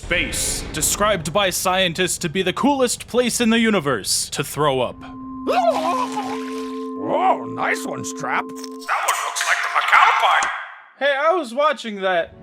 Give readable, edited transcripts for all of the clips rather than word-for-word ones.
Space, described by scientists to be the coolest place in the universe to throw up. Oh, nice one, Strap. That one looks like the Macau pie. Hey, I was watching that.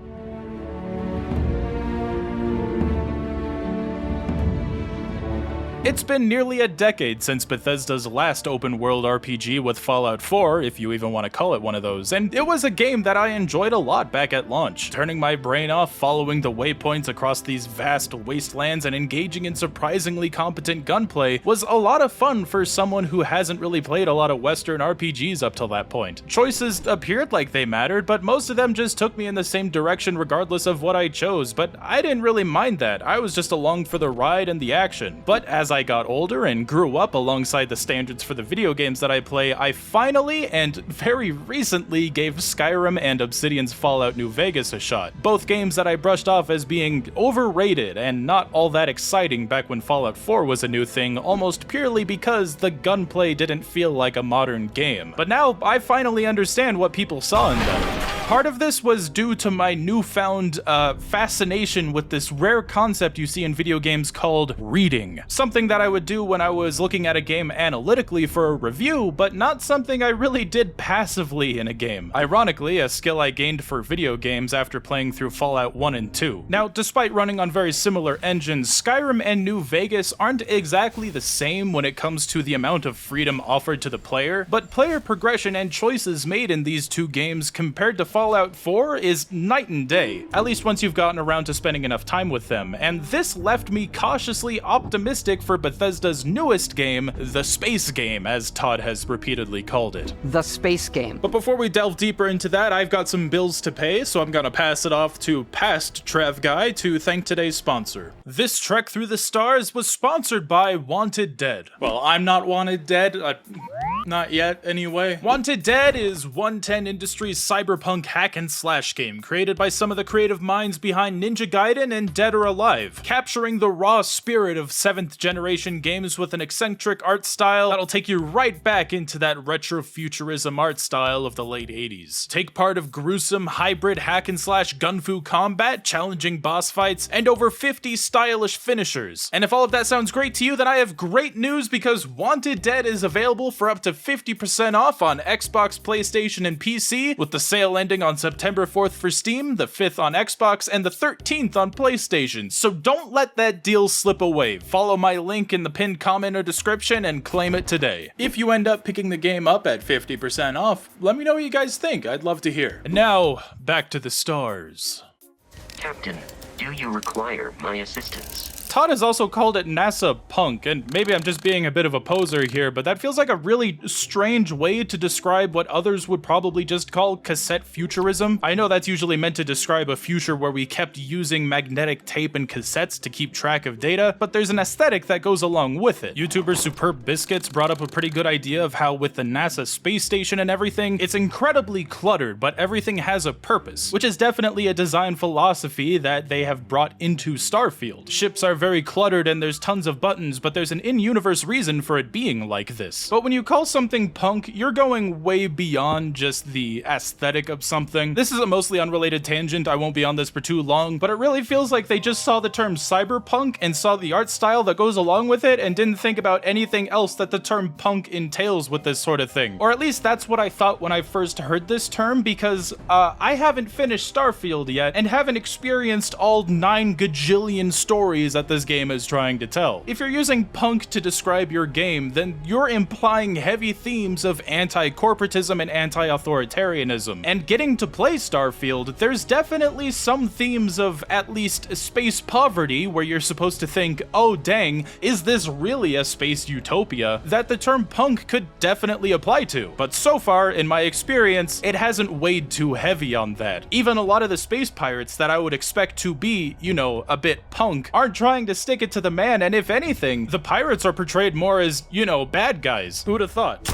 It's been nearly a decade since Bethesda's last open-world RPG with Fallout 4, if you even want to call it one of those, and it was a game that I enjoyed a lot back at launch. Turning my brain off, following the waypoints across these vast wastelands, and engaging in surprisingly competent gunplay was a lot of fun for someone who hasn't really played a lot of Western RPGs up till that point. Choices appeared like they mattered, but most of them just took me in the same direction regardless of what I chose, but I didn't really mind that. I was just along for the ride and the action. But as I got older and grew up alongside the standards for the video games that I play, I finally and very recently gave Skyrim and Obsidian's Fallout New Vegas a shot. Both games that I brushed off as being overrated and not all that exciting back when Fallout 4 was a new thing, almost purely because the gunplay didn't feel like a modern game. But now I finally understand what people saw in them. Part of this was due to my newfound fascination with this rare concept you see in video games called reading. Something that I would do when I was looking at a game analytically for a review, but not something I really did passively in a game. Ironically, a skill I gained for video games after playing through Fallout 1 and 2. Now, despite running on very similar engines, Skyrim and New Vegas aren't exactly the same when it comes to the amount of freedom offered to the player, but player progression and choices made in these two games compared to Fallout 4 is night and day, at least once you've gotten around to spending enough time with them, and this left me cautiously optimistic for Bethesda's newest game, the space game, as Todd has repeatedly called it. The space game. But before we delve deeper into that, I've got some bills to pay, so I'm gonna pass it off to past Trav Guy to thank today's sponsor. This trek through the stars was sponsored by Wanted Dead. Well, I'm not wanted dead. Not yet, anyway. Wanted Dead is 110 Industries' cyberpunk hack-and-slash game, created by some of the creative minds behind Ninja Gaiden and Dead or Alive, capturing the raw spirit of 7th-generation games with an eccentric art style that'll take you right back into that retro-futurism art style of the late 80s. Take part of gruesome, hybrid hack-and-slash gunfu combat, challenging boss fights, and over 50 stylish finishers. And if all of that sounds great to you, then I have great news, because Wanted Dead is available for up to 50% off on Xbox, PlayStation, and PC, with the sale ending on September 4th for Steam, the 5th on Xbox, and the 13th on PlayStation, so don't let that deal slip away. Follow my link in the pinned comment or description and claim it today. If you end up picking the game up at 50% off, let me know what you guys think. I'd love to hear. And now, back to the stars. Captain, do you require my assistance? Todd has also called it NASA punk, and maybe I'm just being a bit of a poser here, but that feels like a really strange way to describe what others would probably just call cassette futurism. I know that's usually meant to describe a future where we kept using magnetic tape and cassettes to keep track of data, but there's an aesthetic that goes along with it. YouTuber Superb Biscuits brought up a pretty good idea of how with the NASA space station and everything, it's incredibly cluttered, but everything has a purpose, which is definitely a design philosophy that they have brought into Starfield. Ships are very cluttered and there's tons of buttons, but there's an in-universe reason for it being like this. But when you call something punk, you're going way beyond just the aesthetic of something. This is a mostly unrelated tangent, I won't be on this for too long, but it really feels like they just saw the term cyberpunk and saw the art style that goes along with it and didn't think about anything else that the term punk entails with this sort of thing. Or at least that's what I thought when I first heard this term, because I haven't finished Starfield yet and haven't experienced all 9 gajillion stories that this game is trying to tell. If you're using punk to describe your game, then you're implying heavy themes of anti-corporatism and anti-authoritarianism. And getting to play Starfield, there's definitely some themes of at least space poverty, where you're supposed to think, oh dang, is this really a space utopia, that the term punk could definitely apply to. But so far, in my experience, it hasn't weighed too heavy on that. Even a lot of the space pirates that I would expect to be, you know, a bit punk, aren't trying to stick it to the man, and if anything, the pirates are portrayed more as, you know, bad guys. Who'd have thought?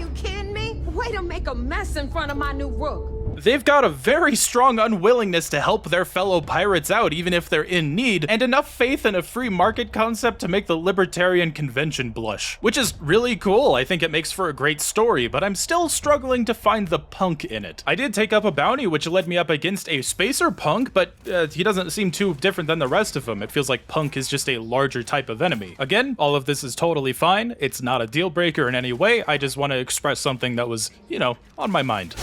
You kidding me? Way to make a mess in front of my new rook. They've got a very strong unwillingness to help their fellow pirates out even if they're in need, and enough faith in a free market concept to make the libertarian convention blush. Which is really cool. I think it makes for a great story, but I'm still struggling to find the punk in it. I did take up a bounty which led me up against a spacer punk, but he doesn't seem too different than the rest of them. It feels like punk is just a larger type of enemy. Again, all of this is totally fine. It's not a deal breaker in any way. I just want to express something that was, you know, on my mind.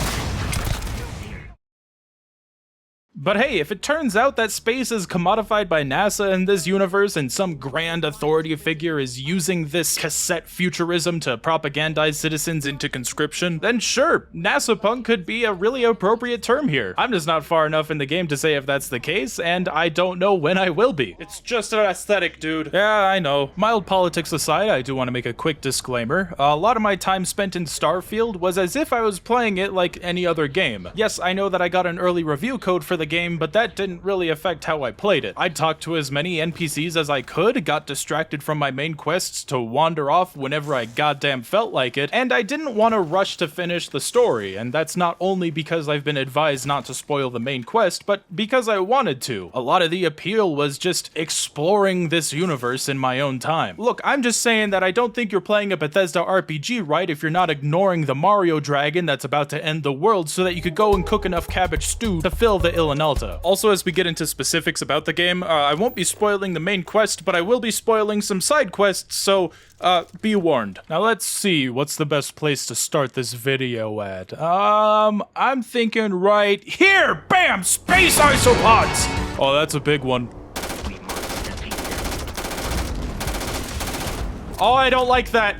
But hey, if it turns out that space is commodified by NASA in this universe and some grand authority figure is using this cassette futurism to propagandize citizens into conscription, then sure, NASA punk could be a really appropriate term here. I'm just not far enough in the game to say if that's the case, and I don't know when I will be. It's just an aesthetic, dude. Yeah, I know. Mild politics aside, I do want to make a quick disclaimer. A lot of my time spent in Starfield was as if I was playing it like any other game. Yes, I know that I got an early review code for the game, but that didn't really affect how I played it. I talked to as many NPCs as I could, got distracted from my main quests to wander off whenever I goddamn felt like it, and I didn't want to rush to finish the story, and that's not only because I've been advised not to spoil the main quest, but because I wanted to. A lot of the appeal was just exploring this universe in my own time. Look, I'm just saying that I don't think you're playing a Bethesda RPG right if you're not ignoring the Mario dragon that's about to end the world so that you could go and cook enough cabbage stew to fill the Ilanalta. Also, as we get into specifics about the game, I won't be spoiling the main quest, but I will be spoiling some side quests, so be warned. Now let's see, what's the best place to start this video at? I'm thinking right here! Bam! Space isopods! Oh, that's a big one. We must defeat them. Oh, I don't like that.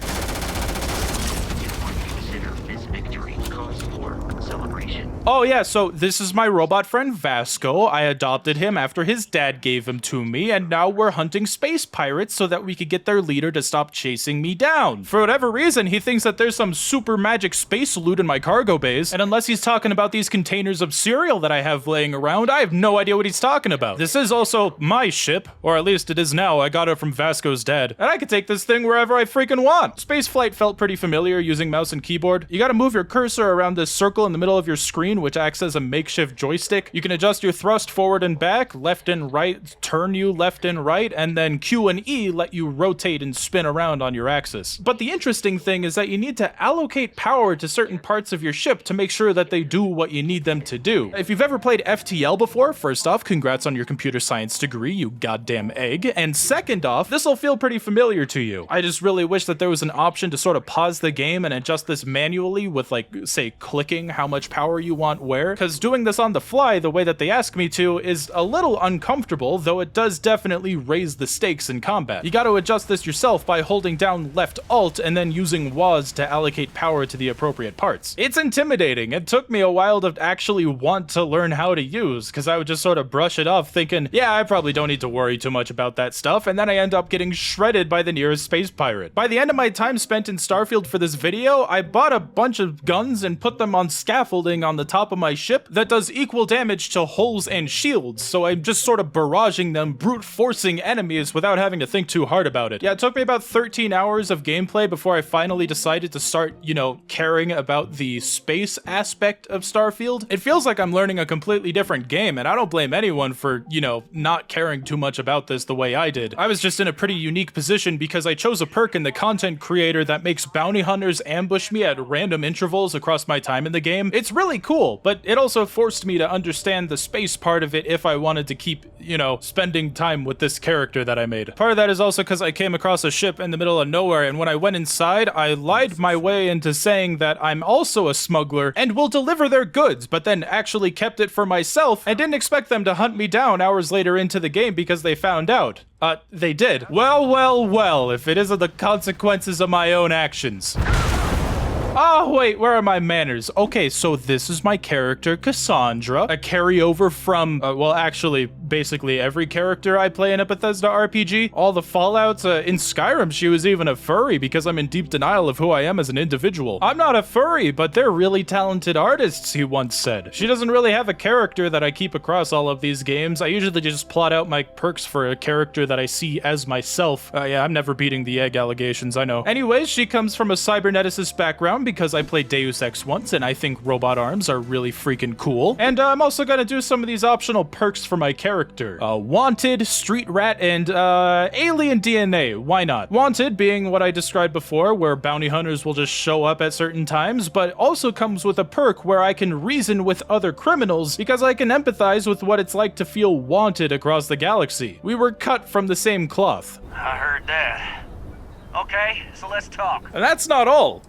Consider this victory cause for celebration. Oh yeah, so this is my robot friend Vasco. I adopted him after his dad gave him to me, and now we're hunting space pirates so that we could get their leader to stop chasing me down. For whatever reason, he thinks that there's some super magic space loot in my cargo bays, and unless he's talking about these containers of cereal that I have laying around, I have no idea what he's talking about. This is also my ship, or at least it is now. I got it from Vasco's dad, and I could take this thing wherever I freaking want. Spaceflight felt pretty familiar using mouse and keyboard. You gotta move your cursor around this circle in the middle of your screen, which acts as a makeshift joystick. You can adjust your thrust forward and back, left and right, turn you left and right, and then Q and E let you rotate and spin around on your axis. But the interesting thing is that you need to allocate power to certain parts of your ship to make sure that they do what you need them to do. If you've ever played FTL before, first off, congrats on your computer science degree, you goddamn egg. And second off, this will feel pretty familiar to you. I just really wish that there was an option to sort of pause the game and adjust this manually with, like, say, clicking how much power you want where, because doing this on the fly the way that they ask me to is a little uncomfortable, though it does definitely raise the stakes in combat. You gotta adjust this yourself by holding down left alt and then using WASD to allocate power to the appropriate parts. It's intimidating. It took me a while to actually want to learn how to use, because I would just sort of brush it off thinking, yeah, I probably don't need to worry too much about that stuff, and then I end up getting shredded by the nearest space pirate. By the end of my time spent in Starfield for this video, I bought a bunch of guns and put them on scaffolding on the top of my ship that does equal damage to hulls and shields, so I'm just sort of barraging them, brute forcing enemies without having to think too hard about it. Yeah, it took me about 13 hours of gameplay before I finally decided to start, you know, caring about the space aspect of Starfield. It feels like I'm learning a completely different game, and I don't blame anyone for, you know, not caring too much about this the way I did. I was just in a pretty unique position because I chose a perk in the content creator that makes bounty hunters ambush me at random intervals across my time in the game. It's really cool, but it also forced me to understand the space part of it if I wanted to keep, you know, spending time with this character that I made. Part of that is also because I came across a ship in the middle of nowhere, and when I went inside, I lied my way into saying that I'm also a smuggler and will deliver their goods, but then actually kept it for myself and didn't expect them to hunt me down hours later into the game because they found out. They did. Well, well, well, if it isn't the consequences of my own actions. Oh, wait, where are my manners? Okay, so this is my character, Cassandra, a carryover from, well, actually, basically every character I play in a Bethesda RPG. All the Fallouts, in Skyrim, she was even a furry because I'm in deep denial of who I am as an individual. I'm not a furry, but they're really talented artists, he once said. She doesn't really have a character that I keep across all of these games. I usually just plot out my perks for a character that I see as myself. Yeah, I'm never beating the egg allegations, I know. Anyways, she comes from a cyberneticist background because I played Deus Ex once, and I think robot arms are really freaking cool. And I'm also gonna do some of these optional perks for my character. Wanted, Street Rat, and Alien DNA. Why not? Wanted being what I described before, where bounty hunters will just show up at certain times, but also comes with a perk where I can reason with other criminals because I can empathize with what it's like to feel wanted across the galaxy. We were cut from the same cloth. I heard that. Okay, so let's talk. And that's not all.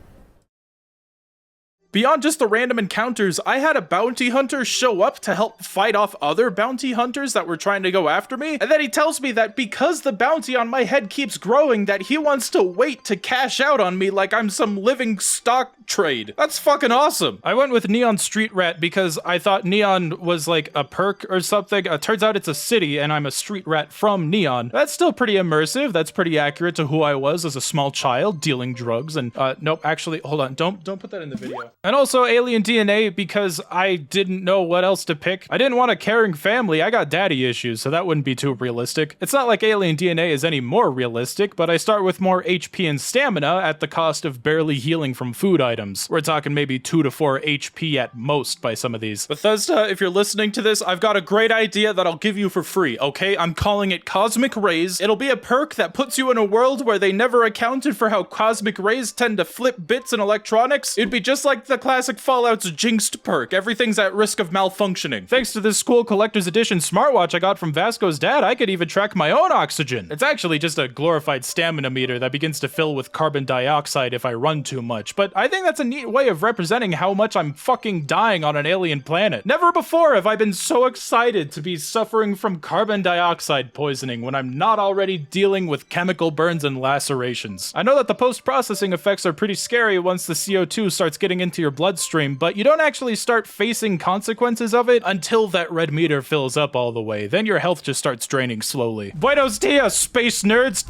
Beyond just the random encounters, I had a bounty hunter show up to help fight off other bounty hunters that were trying to go after me, and then he tells me that because the bounty on my head keeps growing, that he wants to wait to cash out on me like I'm some living stock trade. That's fucking awesome. I went with Neon Street Rat because I thought Neon was like a perk or something. Turns out it's a city, and I'm a street rat from Neon. That's still pretty immersive. That's pretty accurate to who I was as a small child, dealing drugs, and nope, actually, hold on, don't put that in the video. And also Alien DNA because I didn't know what else to pick. I didn't want a caring family. I got daddy issues, so that wouldn't be too realistic. It's not like Alien DNA is any more realistic, but I start with more HP and stamina at the cost of barely healing from food items. We're talking maybe 2 to 4 HP at most by some of these. Bethesda, if you're listening to this, I've got a great idea that I'll give you for free, okay? I'm calling it Cosmic Rays. It'll be a perk that puts you in a world where they never accounted for how cosmic rays tend to flip bits in electronics. It'd be just like the classic Fallout's Jinxed perk. Everything's at risk of malfunctioning. Thanks to this cool collector's edition smartwatch I got from Vasco's dad, I could even track my own oxygen. It's actually just a glorified stamina meter that begins to fill with carbon dioxide if I run too much, but I think that's a neat way of representing how much I'm fucking dying on an alien planet. Never before have I been so excited to be suffering from carbon dioxide poisoning when I'm not already dealing with chemical burns and lacerations. I know that the post-processing effects are pretty scary once the CO2 starts getting into your bloodstream, but you don't actually start facing consequences of it until that red meter fills up all the way. Then your health just starts draining slowly. Buenos dias, space nerds!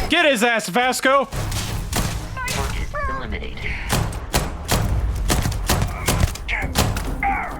Get his ass, Vasco! Target eliminated.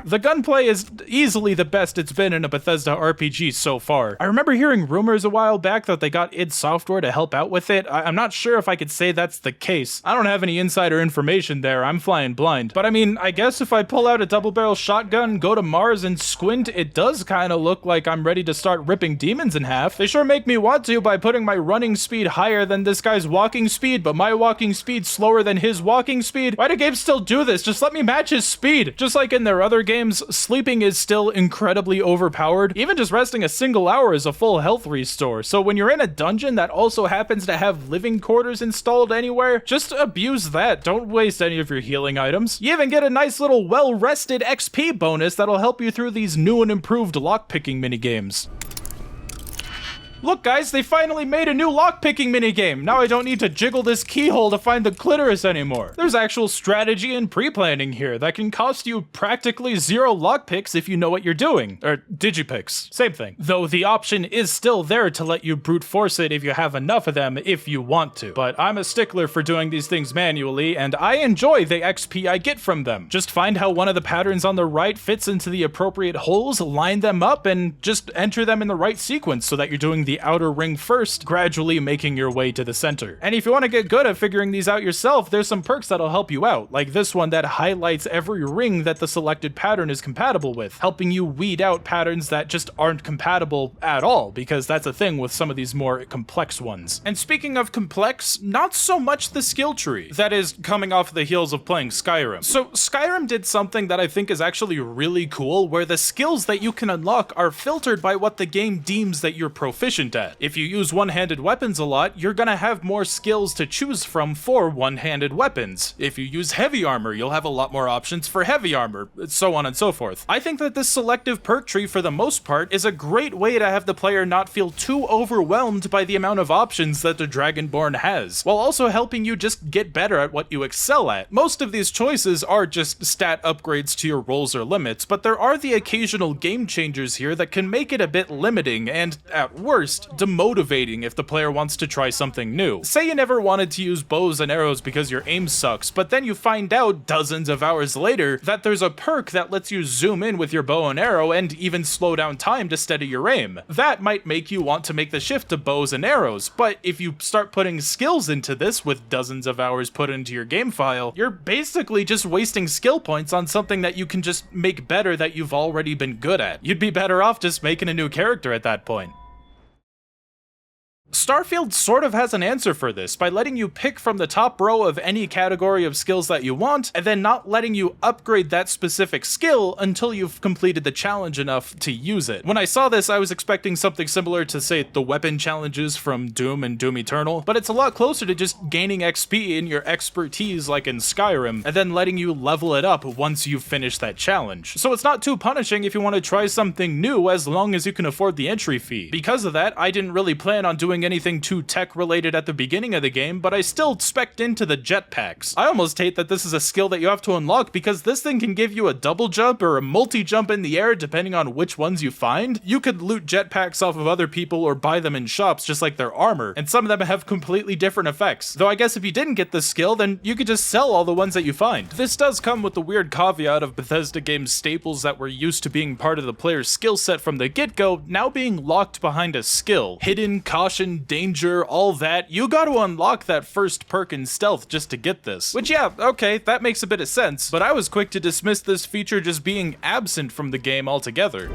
The gunplay is easily the best it's been in a Bethesda RPG so far. I remember hearing rumors a while back that they got id Software to help out with it. I'm not sure if I could say that's the case. I don't have any insider information there, I'm flying blind. But I mean, I guess if I pull out a double-barrel shotgun, go to Mars, and squint, it does kind of look like I'm ready to start ripping demons in half. They sure make me want to by putting my running speed higher than this guy's walking speed, but my walking speed slower than his walking speed. Why do games still do this? Just let me match his speed. Just like in their other games, sleeping is still incredibly overpowered. Even just resting a single hour is a full health restore. So when you're in a dungeon that also happens to have living quarters installed anywhere, just abuse that. Don't waste any of your healing items. You even get a nice little well-rested XP bonus that'll help you through these new and improved lockpicking minigames. Look guys, they finally made a new lockpicking minigame. Now I don't need to jiggle this keyhole to find the clitoris anymore. There's actual strategy and pre-planning here that can cost you practically 0 lockpicks if you know what you're doing. Or digipicks, same thing. Though the option is still there to let you brute force it if you have enough of them if you want to. But I'm a stickler for doing these things manually, and I enjoy the XP I get from them. Just find how one of the patterns on the right fits into the appropriate holes, line them up, and just enter them in the right sequence so that you're doing the outer ring first, gradually making your way to the center. And if you want to get good at figuring these out yourself, there's some perks that'll help you out, like this one that highlights every ring that the selected pattern is compatible with, helping you weed out patterns that just aren't compatible at all, because that's a thing with some of these more complex ones. And speaking of complex, not so much the skill tree. That is coming off the heels of playing Skyrim. So Skyrim did something that I think is actually really cool, where the skills that you can unlock are filtered by what the game deems that you're proficient proficient at. If you use one-handed weapons a lot, you're gonna have more skills to choose from for one-handed weapons. If you use heavy armor, you'll have a lot more options for heavy armor, so on and so forth. I think that this selective perk tree, for the most part, is a great way to have the player not feel too overwhelmed by the amount of options that the Dragonborn has, while also helping you just get better at what you excel at. Most of these choices are just stat upgrades to your rolls or limits, but there are the occasional game changers here that can make it a bit limiting and, at worst, demotivating if the player wants to try something new. Say you never wanted to use bows and arrows because your aim sucks, but then you find out dozens of hours later that there's a perk that lets you zoom in with your bow and arrow and even slow down time to steady your aim. That might make you want to make the shift to bows and arrows, but if you start putting skills into this with dozens of hours put into your game file, you're basically just wasting skill points on something that you can just make better that you've already been good at. You'd be better off just making a new character at that point. Starfield sort of has an answer for this by letting you pick from the top row of any category of skills that you want, and then not letting you upgrade that specific skill until you've completed the challenge enough to use it. When I saw this, I was expecting something similar to, say, the weapon challenges from Doom and Doom Eternal, but it's a lot closer to just gaining XP in your expertise like in Skyrim, and then letting you level it up once you've finished that challenge. So it's not too punishing if you want to try something new as long as you can afford the entry fee. Because of that, I didn't really plan on doing anything too tech related at the beginning of the game, but I still spec'd into the jetpacks. I almost hate that this is a skill that you have to unlock because this thing can give you a double jump or a multi-jump in the air depending on which ones you find. You could loot jetpacks off of other people or buy them in shops just like their armor, and some of them have completely different effects. Though I guess if you didn't get this skill, then you could just sell all the ones that you find. This does come with the weird caveat of Bethesda games staples that were used to being part of the player's skill set from the get-go now being locked behind a skill. Hidden, caution, danger, all that. You gotta unlock that first perk in stealth just to get this. Which, yeah, okay, that makes a bit of sense, but I was quick to dismiss this feature just being absent from the game altogether.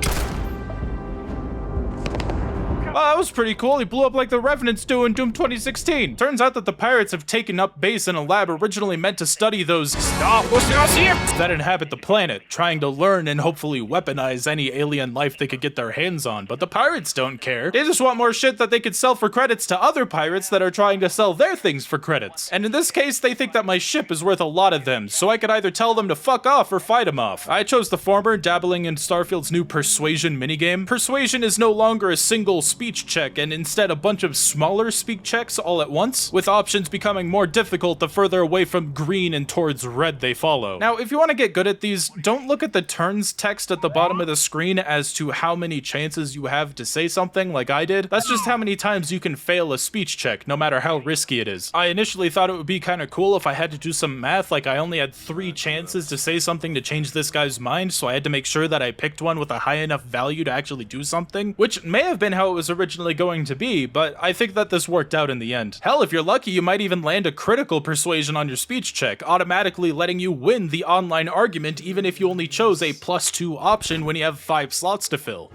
Oh, that was pretty cool. He blew up like the Revenants do in Doom 2016. Turns out that the pirates have taken up base in a lab originally meant to study those that inhabit the planet, trying to learn and hopefully weaponize any alien life they could get their hands on. But the pirates don't care. They just want more shit that they could sell for credits to other pirates that are trying to sell their things for credits. And in this case, they think that my ship is worth a lot of them, so I could either tell them to fuck off or fight them off. I chose the former, dabbling in Starfield's new Persuasion minigame. Persuasion is no longer a single speech check, and instead a bunch of smaller speak checks all at once, with options becoming more difficult the further away from green and towards red they follow. Now, if you want to get good at these, don't look at the turns text at the bottom of the screen as to how many chances you have to say something like I did. That's just how many times you can fail a speech check, no matter how risky it is. I initially thought it would be kind of cool if I had to do some math, like I only had 3 chances to say something to change this guy's mind, so I had to make sure that I picked one with a high enough value to actually do something, which may have been how it was originally going to be, but I think that this worked out in the end. Hell, if you're lucky, you might even land a critical persuasion on your speech check, automatically letting you win the online argument even if you only chose a +2 option when you have 5 slots to fill.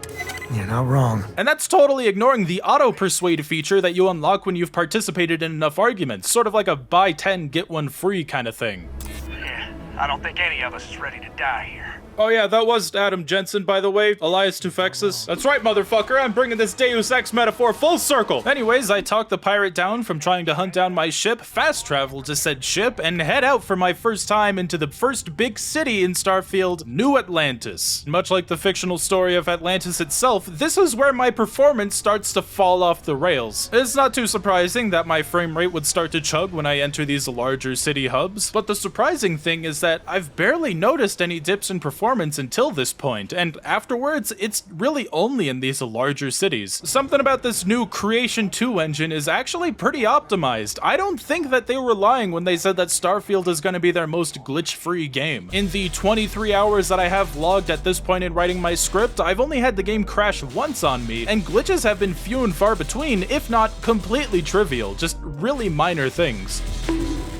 You're not wrong. And that's totally ignoring the auto-persuade feature that you unlock when you've participated in enough arguments, sort of like a buy 10, get 1 free kind of thing. Yeah, I don't think any of us is ready to die here. Oh yeah, that was Adam Jensen, by the way, Elias Tufexis. That's right, motherfucker, I'm bringing this Deus Ex metaphor full circle. Anyways, I talked the pirate down from trying to hunt down my ship, fast travel to said ship, and head out for my first time into the first big city in Starfield, New Atlantis. Much like the fictional story of Atlantis itself, this is where my performance starts to fall off the rails. It's not too surprising that my frame rate would start to chug when I enter these larger city hubs, but the surprising thing is that I've barely noticed any dips in performance until this point, and afterwards, it's really only in these larger cities. Something about this new Creation 2 engine is actually pretty optimized. I don't think that they were lying when they said that Starfield is going to be their most glitch-free game. In the 23 hours that I have logged at this point in writing my script, I've only had the game crash once on me, and glitches have been few and far between, if not completely trivial, just really minor things.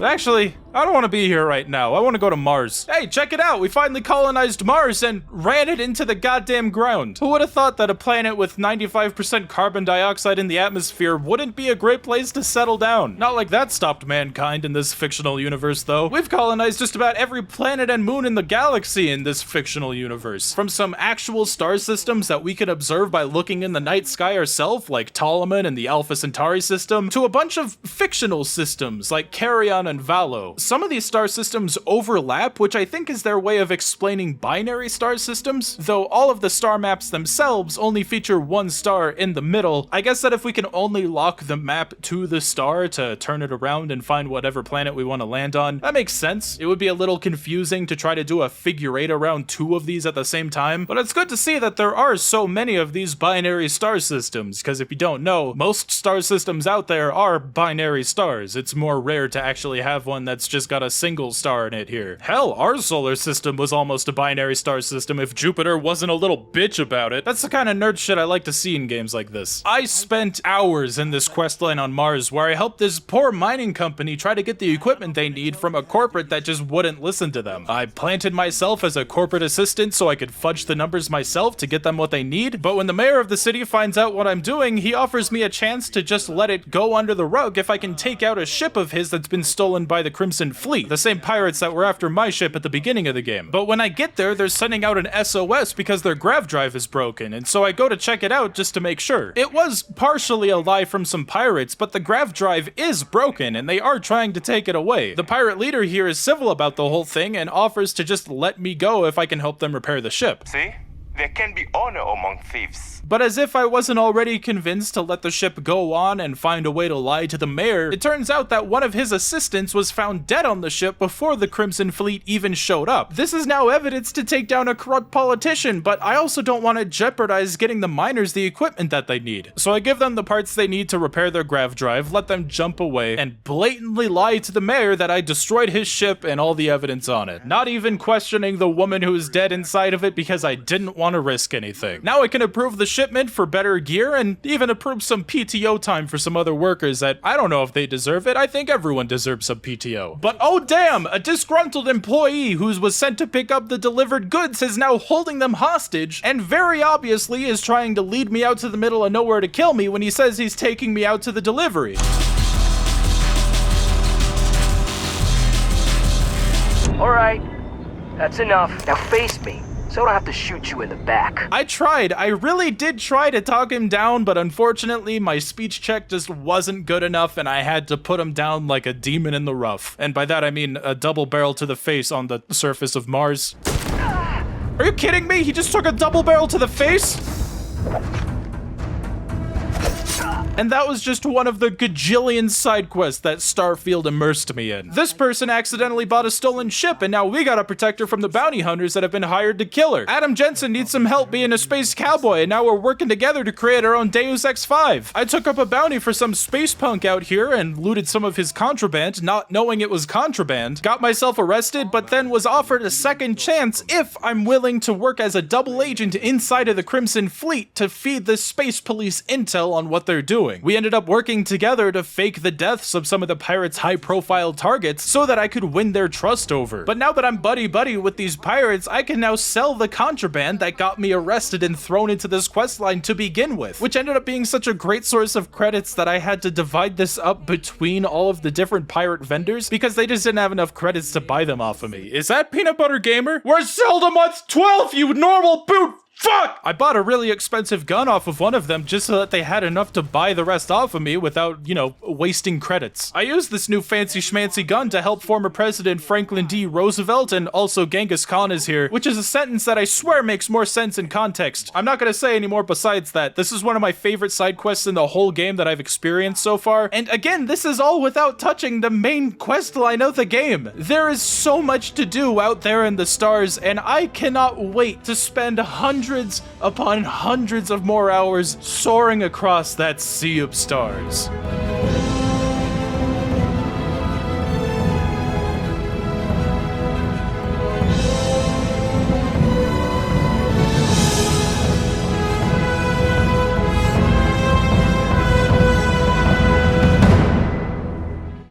Actually, I don't want to be here right now. I want to go to Mars. Hey, check it out. We finally colonized Mars and ran it into the goddamn ground. Who would have thought that a planet with 95% carbon dioxide in the atmosphere wouldn't be a great place to settle down? Not like that stopped mankind in this fictional universe, though. We've colonized just about every planet and moon in the galaxy in this fictional universe. From some actual star systems that we can observe by looking in the night sky ourselves, like Ptolemy and the Alpha Centauri system, to a bunch of fictional systems like Carrion and Valo. Some of these star systems overlap, which I think is their way of explaining binary star systems, though all of the star maps themselves only feature one star in the middle. I guess that if we can only lock the map to the star to turn it around and find whatever planet we want to land on, that makes sense. It would be a little confusing to try to do a figure eight around two of these at the same time, but it's good to see that there are so many of these binary star systems, because if you don't know, most star systems out there are binary stars. It's more rare to actually have one that's just got a single star in it here. Hell, our solar system was almost a binary star system if Jupiter wasn't a little bitch about it. That's the kind of nerd shit I like to see in games like this. I spent hours in this questline on Mars where I helped this poor mining company try to get the equipment they need from a corporate that just wouldn't listen to them. I planted myself as a corporate assistant so I could fudge the numbers myself to get them what they need, but when the mayor of the city finds out what I'm doing, he offers me a chance to just let it go under the rug if I can take out a ship of his that's been stolen by the Crimson Fleet, the same pirates that were after my ship at the beginning of the game. But when I get there, they're sending out an SOS because their grav drive is broken, and so I go to check it out just to make sure. It was partially a lie from some pirates, but the grav drive is broken, and they are trying to take it away. The pirate leader here is civil about the whole thing and offers to just let me go if I can help them repair the ship. See? There can be honor among thieves. But as if I wasn't already convinced to let the ship go on and find a way to lie to the mayor, it turns out that one of his assistants was found dead on the ship before the Crimson Fleet even showed up. This is now evidence to take down a corrupt politician, but I also don't want to jeopardize getting the miners the equipment that they need. So I give them the parts they need to repair their grav drive, let them jump away, and blatantly lie to the mayor that I destroyed his ship and all the evidence on it. Not even questioning the woman who is dead inside of it because I didn't want to risk anything. Now I can approve the shipment for better gear and even approve some PTO time for some other workers that I don't know if they deserve it. I think everyone deserves some PTO. But oh damn, a disgruntled employee who was sent to pick up the delivered goods is now holding them hostage and very obviously is trying to lead me out to the middle of nowhere to kill me when he says he's taking me out to the delivery. Alright, that's enough. Now face me, so I don't have to shoot you in the back. I tried. I really did try to talk him down, but unfortunately my speech check just wasn't good enough and I had to put him down like a demon in the rough. And by that I mean a double barrel to the face on the surface of Mars. Are you kidding me? He just took a double barrel to the face? And that was just one of the gajillion side quests that Starfield immersed me in. This person accidentally bought a stolen ship, and now we gotta protect her from the bounty hunters that have been hired to kill her. Adam Jensen needs some help being a space cowboy, and now we're working together to create our own Deus Ex 5. I took up a bounty for some space punk out here and looted some of his contraband, not knowing it was contraband. Got myself arrested, but then was offered a second chance if I'm willing to work as a double agent inside of the Crimson Fleet to feed the space police intel on what they're doing. We ended up working together to fake the deaths of some of the pirates' high-profile targets so that I could win their trust over. But now that I'm buddy-buddy with these pirates, I can now sell the contraband that got me arrested and thrown into this questline to begin with, which ended up being such a great source of credits that I had to divide this up between all of the different pirate vendors because they just didn't have enough credits to buy them off of me. Is that Peanut Butter Gamer? We're seldom on 12, you normal boot! Fuck! I bought a really expensive gun off of one of them just so that they had enough to buy the rest off of me without, you know, wasting credits. I used this new fancy schmancy gun to help former President Franklin D. Roosevelt, and also Genghis Khan is here, which is a sentence that I swear makes more sense in context. I'm not gonna say any more besides that. This is one of my favorite side quests in the whole game that I've experienced so far, and again, this is all without touching the main quest line of the game. There is so much to do out there in the stars, and I cannot wait to spend hundreds upon hundreds of more hours soaring across that sea of stars.